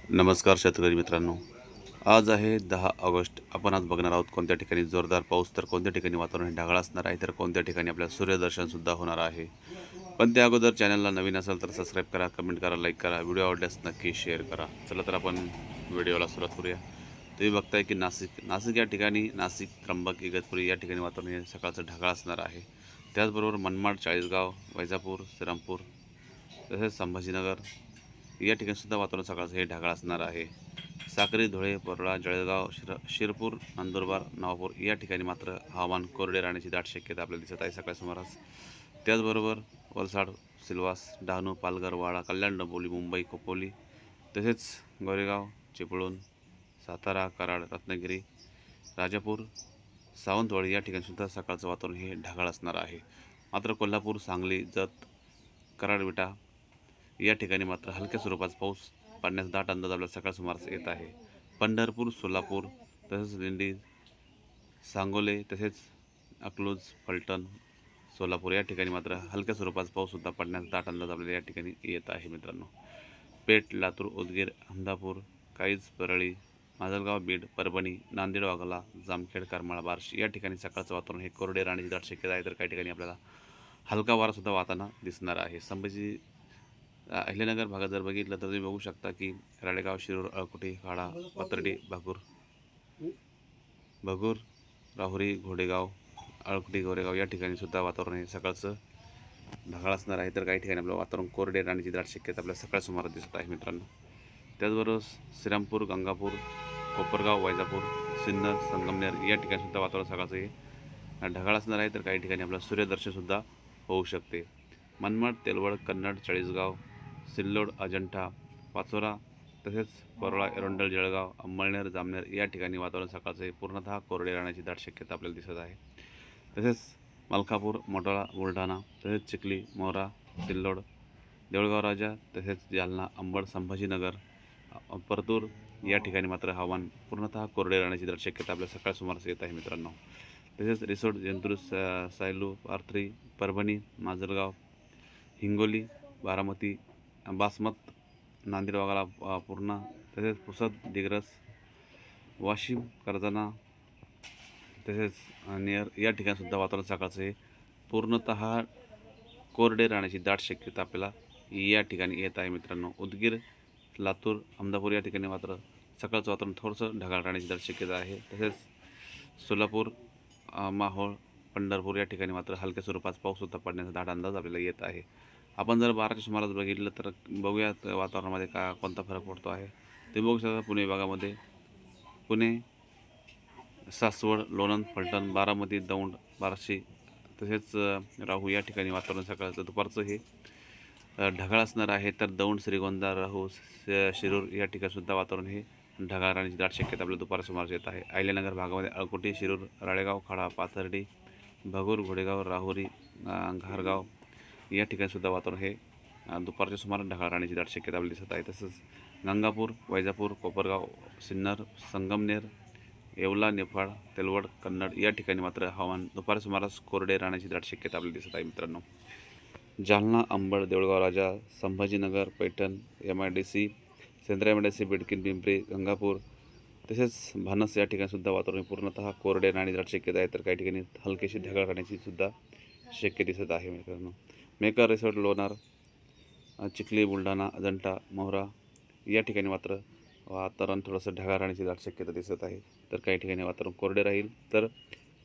नमस्कार शेतकरी मित्रांनो, आज आहे 10 ऑगस्ट. आपण आज बघणार आहोत कोणत्या ठिकाणी जोरदार पाऊस, तर कोणत्या ठिकाणी वातावरण हे ढगाळ असणार आहे, तर कोणत्या ठिकाणी आपल्याला सूर्यदर्शनसुद्धा होणार आहे. पण त्या अगोदर चॅनलला नवीन असेल तर सबस्क्राईब करा, कमेंट करा, लाईक करा, व्हिडिओ आवडल्यास नक्की शेअर करा. चला तर आपण व्हिडिओला सुरुवात करूया. तुम्ही बघताय की नाशिक या ठिकाणी, नाशिक, त्र्यंबक, इगतपुरी या ठिकाणी वातावरण हे सकाळचं ढगाळ असणार आहे. त्याचबरोबर मनमाड, चाळीसगाव, वैजापूर, श्रीरामपूर तसेच संभाजीनगर या ठिकाणीसुद्धा वातावरण सकाळचं हे ढगाळ असणार आहे. साक्री, धुळे, परोळा, जळगाव, शिरपूर, नंदुरबार, नवापूर या ठिकाणी मात्र हवामान कोरडे राहण्याची दाट शक्यता आपल्याला दिसत आहे सकाळी सुमारास. त्याचबरोबर वलसाड, सिल्वास, डहाणू, पालघर, वाडा, कल्याण, डोंबिवली, मुंबई, खोपोली तसेच गोरेगाव, चिपळूण, सातारा, कराड, रत्नागिरी, राजापूर, सावंतवाडी या ठिकाणीसुद्धा सकाळचं वातावरण हे ढगाळ असणार आहे. मात्र कोल्हापूर, सांगली, जत, कराड, विटा या ठिकाणी मात्र हलक्या स्वरूपाचा पाऊस पडण्याचा दाट अंदाज आपल्याला सकाळ सुमारास येत आहे. पंढरपूर, सोलापूर तसेच दिंडी, सांगोले तसेच अकलूज, फलटण, सोलापूर या ठिकाणी मात्र हलक्या स्वरूपाचा पाऊससुद्धा पडण्याचा दाट अंदाज आपल्याला या ठिकाणी येत आहे मित्रांनो. पेठ, लातूर, उदगीर, अहमदापूर, काईज, परळी, माजलगाव, बीड, परभणी, नांदेड, वाघाला, जामखेड, करमाळा, बार्शी या ठिकाणी सकाळचं वातावरण हे कोरडे राहण्याची दाट शक्यता आहे. तर काही ठिकाणी आपल्याला हलका वारासुद्धा वाहताना दिसणार आहे. अहिल्यानगर भागात जर बघितलं तर तुम्ही बघू शकता की राळेगाव, शिरूर, अळकुटी, खाडा, पाथर्डी, भगूर, राहुरी, घोडेगाव, अळकुटी, गोरेगाव या ठिकाणी सुद्धा वातावरण हे सकाळचं ढगाळ असणार आहे. तर काही ठिकाणी आपलं वातावरण कोरडे राहण्याची दाट शक्यता आपल्या सकाळ सुमारास दिसत आहे मित्रांनो. त्याचबरोबर श्रीरामपूर, गंगापूर, कोपरगाव, वैजापूर, सिन्नर, संगमनेर या ठिकाणी सुद्धा वातावरण सकाळचं हे ढगाळ असणार आहे. तर काही ठिकाणी आपल्याला सूर्यदर्शनसुद्धा होऊ शकते. मनमाड, तेलवड, कन्नड, चाळीसगाव, सिल्लोड, अजंठा, पाचोरा तसेच परोळा, एरोंडल, जळगाव, अंमळनेर, जामनेर या ठिकाणी वातावरण सकाळचं हे पूर्णतः कोरडे राहण्याची दाट शक्यता आपल्याला दिसत आहे. तसेच मलकापूर, मोटाळा, बुलढाणा तसेच चिखली, मोरा, सिल्लोड, देऊळगाव राजा तसेच जालना, अंबड, संभाजीनगर, परतूर या ठिकाणी मात्र हवामान पूर्णतः कोरडे राहण्याची दाट शक्यता आपल्या सकाळ सुमारास येत आहे मित्रांनो. तसेच रिसोड, जिंतूर, सायलू, पाथरी, परभणी, माजलगाव, हिंगोली, बारामती, बासमत, नांदेड, वाघाला, पूर्णा तसेच पुसद, दिग्रस, वाशिम, करजाना तसेच नेर या ठिकाणीसुद्धा वातावरण सकाळचं हे पूर्णतः कोरडे राहण्याची दाट शक्यता आपल्याला या ठिकाणी येत आहे मित्रांनो. उदगीर, लातूर, अहमदापूर या ठिकाणी मात्र सकाळचं वातावरण थोडंसं ढगाळ राहण्याची दाट शक्यता आहे. तसेच सोलापूर, माहोळ, पंढरपूर या ठिकाणी मात्र हलक्या स्वरूपाचा पाऊससुद्धा पडण्याचा दाट अंदाज आपल्याला येत आहे. आपण जर 12च्या सुमारास बघितलं तर बघूयात वातावरणामध्ये कोणता फरक पडतो आहे. ते बघू शकता पुणे विभागामध्ये पुणे, सासवड, लोणंद, फलटण, बारामती, दौंड, बार्शी तसेच राहू या ठिकाणी वातावरण सकाळचं दुपारचं हे ढगाळ असणार आहे. तर दौंड, श्रीगोंदा, राहू, शिरूर या ठिकाणीसुद्धा वातावरण हे ढगाळ राहण्याची दाट शक्यता आपल्याला दुपार सुमारास येत आहे. अहिल्यानगर भागामध्ये अळकुटी, शिरूर, राळेगाव, खाडा, पाथर्डी, भगूर, घोडेगाव, राहुरी, घारगाव या ठिकाणीसुद्धा वातावरण हे दुपारच्या सुमारास ढगाळ राहण्याची दाट शक्यता आपल्याला दिसत आहे. तसंच गंगापूर, वैजापूर, कोपरगाव, सिन्नर, संगमनेर, येवला, निफाड, तेलवड, कन्नड या ठिकाणी मात्र हवामान दुपारी सुमारास कोरडे राहण्याची दाट शक्यता आपल्याला दिसत आहे मित्रांनो. जालना, अंबड, देऊळगाव राजा, संभाजीनगर, पैठण, MIDC, सेंद्रा MIDC, बिडकीन, पिंपरी, गंगापूर तसेच भानस या ठिकाणीसुद्धा वातावरण पूर्णतः कोरडे राहण्याची दाट शक्यता आहे. तर काही ठिकाणी हलकीशी ढगाळ राहण्याची सुद्धा शक्यता दिसत आहे मित्रांनो. मेकर रिसॉर्ट, लोणार, चिखली, बुलढाणा, अजंठा, मोहरा या ठिकाणी मात्र वातावरण थोडंसं ढगाळ राहण्याची दाट शक्यता दिसत आहे. तर काही ठिकाणी वातावरण कोरडे राहील, तर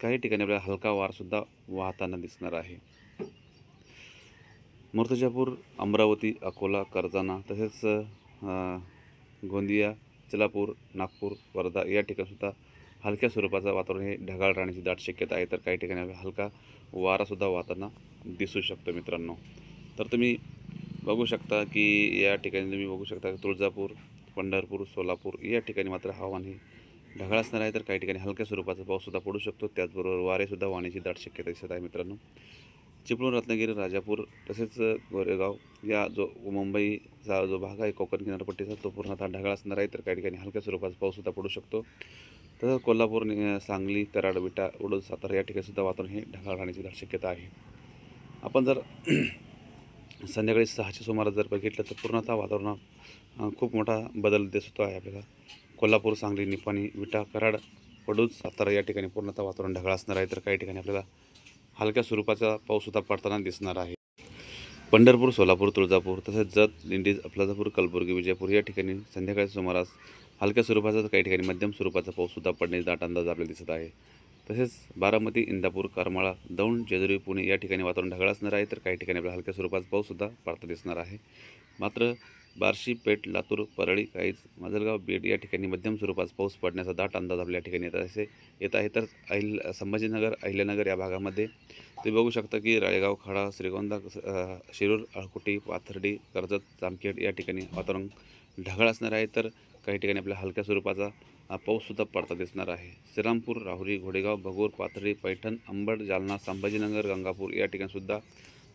काही ठिकाणी आपल्याला हलका वारसुद्धा वाहताना दिसणार आहे. मूर्तिजापूर, अमरावती, अकोला, करजाना तसेच गोंदिया, चलापूर, नागपूर, वर्धा या ठिकाणीसुद्धा हलक्या स्वरूपाचं वातावरण हे ढगाळ राहण्याची दाट शक्यता आहे. तर काही ठिकाणी हलका वारासुद्धा वाहताना दिसू शकतो मित्रांनो. तर तुम्ही बघू शकता की या ठिकाणी तुम्ही बघू शकता तुळजापूर, पंढरपूर, सोलापूर या ठिकाणी मात्र हवामान हे ढगाळ असणार आहे. तर काही ठिकाणी हलक्या स्वरूपाचा पाऊससुद्धा पडू शकतो. त्याचबरोबर वारेसुद्धा वाहण्याची दाट शक्यता दिसत आहे मित्रांनो. चिपळूण, रत्नागिरी, राजापूर तसेच गोरेगाव या जो मुंबईचा जो भाग आहे कोकण किनारपट्टीचा तो पूर्णतः ढगाळ असणार आहे. तर काही ठिकाणी हलक्या स्वरूपाचा पाऊससुद्धा पडू शकतो. तसंच कोल्हापूर, सांगली, कराड, विटा, उडद, सातारा या ठिकाणीसुद्धा वातावरण हे ढगाळ राहण्याची दाट शक्यता आहे. आपण जर संध्याकाळी 6च्या सुमारास जर बघितलं तर पूर्णतः वातावरण खूप मोठा बदल दिसतो आहे आपल्याला. कोल्हापूर, सांगली, निपाणी, विटा, कराड, वडूज, सातारा या ठिकाणी पूर्णतः वातावरण ढगाळ असणार आहे, तर काही ठिकाणी आपल्याला हलक्या स्वरूपाचा पाऊससुद्धा पडताना दिसणार आहे. पंढरपूर, सोलापूर, तुळजापूर तसेच जत, दिंडी, अफलाजापूर, कलबुर्गी, विजयपूर या ठिकाणी संध्याकाळच्या सुमारास हलक्या स्वरूपाचा तर काही ठिकाणी मध्यम स्वरूपाचा पाऊससुद्धा पडण्याचा दाट अंदाज आपल्याला दिसत आहे. तसेच बारामती, इंदापूर, करमाळा, दौंड, जेजुरी, पुणे या ठिकाणी वातावरण ढगाळ असणार आहे, तर काही ठिकाणी आपल्याला हलक्या स्वरूपाचा पाऊससुद्धा पडता दिसणार आहे. मात्र बार्शी, पेठ, लातूर, परळी, काहीच, माजलगाव, बीड या ठिकाणी मध्यम स्वरूपाचा पाऊस पडण्याचा दाट अंदाज आपल्या या ठिकाणी येत आहे. तर संभाजीनगर, अहिल्यानगर या भागामध्ये तुम्ही बघू शकता की राळेगाव, खडा, श्रीगोंदा, शिरूर, अळकुटी, पाथर्डी, कर्जत, जामखेड या ठिकाणी वातावरण ढगाळ असणार आहे, तर काही ठिकाणी आपल्या हलक्या स्वरूपाचा पाऊससुद्धा पडता दिसणार आहे. श्रीरामपूर, राहुरी, घोडेगाव, भगूर, पाथर्डी, पैठण, अंबड, जालना, संभाजीनगर, गंगापूर या ठिकाणीसुद्धा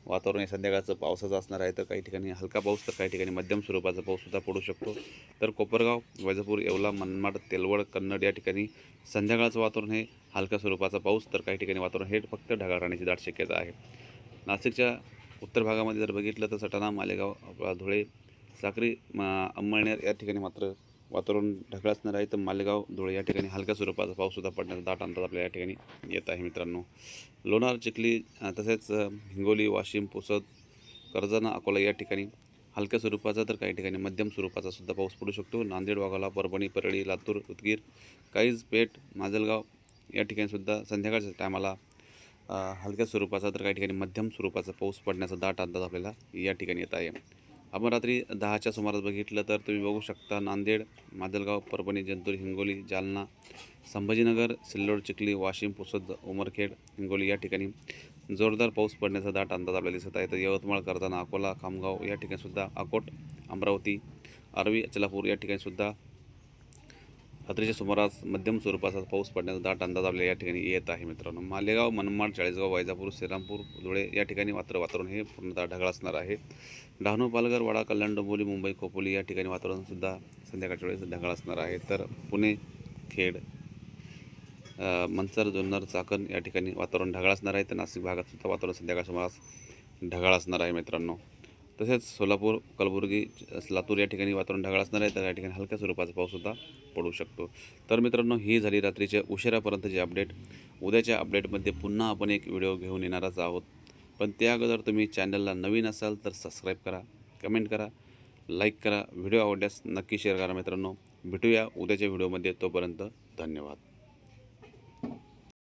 वातावरण हे संध्याकाळचं पावसाचं असणार आहे, तर काही ठिकाणी हलका पाऊस तर काही ठिकाणी मध्यम स्वरूपाचा पाऊससुद्धा पडू शकतो. तर कोपरगाव, वैजापूर, येवला, मनमाड, तेलवड, कन्नड या ठिकाणी संध्याकाळचं वातावरण हे हलक्या स्वरूपाचा पाऊस, तर काही ठिकाणी वातावरण हे फक्त ढगाळ राहण्याची दाट शक्यता आहे. नाशिकच्या उत्तर भागामध्ये जर बघितलं तर सटाणा, मालेगाव, धुळे, साक्री, अंमळनेर या ठिकाणी मात्र वातावरण ढगाळ असणार आहे, तर मालेगाव, धुळे या ठिकाणी हलक्या स्वरूपाचा पाऊससुद्धा पडण्याचा दाट अंदाज आपल्या या ठिकाणी येत आहे मित्रांनो. लोणार, चिखली तसेच हिंगोली, वाशिम, पुसद, कर्जत, अकोला या ठिकाणी हलक्या स्वरूपाचा तर काही ठिकाणी मध्यम स्वरूपाचा सुद्धा पाऊस पडू शकतो. नांदेड, वाघोला, परभणी, परळी, लातूर, उदगीर, काहीज, पेठ, माजलगाव या ठिकाणीसुद्धा संध्याकाळच्या टायमाला हलक्या स्वरूपाचा तर काही ठिकाणी मध्यम स्वरूपाचा पाऊस पडण्याचा दाट अंदाज आपल्याला या ठिकाणी येत आहे. आपण रात्री 10च्या सुमारास बघितलं तर तुम्ही बघू शकता नांदेड, माजलगाव, परभणी, जिंतूर, हिंगोली, जालना, संभाजीनगर, सिल्लोड, चिखली, वाशिम, पुसद, उमरखेड, हिंगोली या ठिकाणी जोरदार पाऊस पडण्याचा दाट अंदाज आपल्याला दिसत आहे. तर यवतमाळ, करताना, अकोला, खामगाव या ठिकाणीसुद्धा, अकोट, अमरावती, आर्वी, अचलापूर या ठिकाणीसुद्धा रात्रीच्या सुमारास मध्यम स्वरूपाचा पाऊस पडण्याचा दाट अंदाज आपल्याला या ठिकाणी येत आहे मित्रांनो. मालेगाव, मनमाड, चाळीसगाव, वैजापूर, श्रीरामपूर, धुळे या ठिकाणी मात्र वातावरण हे पूर्णतः ढगाळ असणार आहे. डहाणू, पालघर, वाडा, कल्याण, डोंबिवली, मुंबई, खोपोली या ठिकाणी वातावरणसुद्धा संध्याकाळच्या वेळेस ढगाळ असणार आहे. तर पुणे, खेड, मंचर, जुन्नर, चाकण या ठिकाणी वातावरण ढगाळ असणार आहे, तर नाशिक भागातसुद्धा वातावरण संध्याकाळच्या सुमारास ढगाळ असणार आहे मित्रांनो. तसेच सोलापूर, कलबुर्गी, लातूर या ठिकाणी वातावरण ढगाळ असणार आहे, तर या ठिकाणी हलक्या स्वरूपाचा पाऊससुद्धा पडू शकतो. तर मित्रांनो, ही झाली रात्रीच्या उशिरापर्यंतची अपडेट. उद्याच्या अपडेटमध्ये पुन्हा आपण एक व्हिडिओ घेऊन येणारच आहोत, पण त्या अगोदर तुम्ही चॅनलला नवीन असाल तर सबस्क्राईब करा, कमेंट करा, लाईक करा, व्हिडिओ आवडल्यास नक्की शेअर करा मित्रांनो. भेटूया उद्याच्या व्हिडिओमध्ये, तोपर्यंत धन्यवाद.